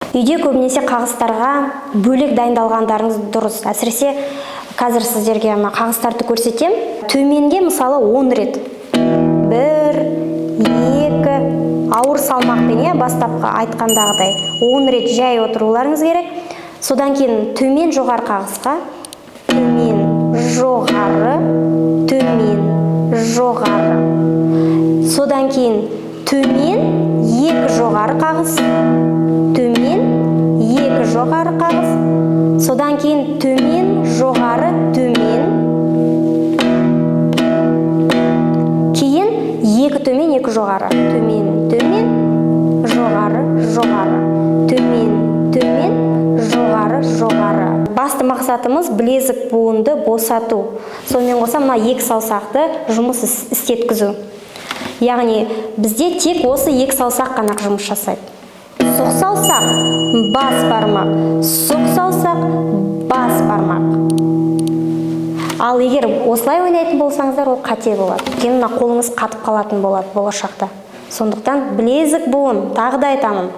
Үйде көбінесе қағыстарға бөлек дайындалғандарыңыз дұрыс. Әсіресе қазір сіздерге қағыстарды көрсетем. Төменге мысалы 10 рет. 1, 2, ауыр салмақпен, бастапқы айтқандағыдай 10 рет жай отыруларыңыз керек. Содан кейін төмен жоғары қағысқа, төмен жоғары, төмен жоғары. Содан кейін төмен 2 жоғары қағыс, төмен 2 жоғары қағыс. Содан кейін төмен жоғары, төмен. Кейін 2 төмен 2 жоғары, төмен төмен, жоғары жоғары, төмен төмен, жоғары жоғары. Басты мақсатымыз білезік буынды босату. Сонымен қоса мына 2 саусақты жұмыс істеткізу. Яғни бізде тек осы 2 саусақ қана жұмыс жасайды. Сұқ саусақ, бас бармақ, сұқ саусақ, бас бармақ. Ал егер осылай ойнайтын болсаңыздар, ол қате болады. Өйткені қолыңыз қатып қалатын болады болашақта. Сондықтан білезік буын, тағы да айтамын,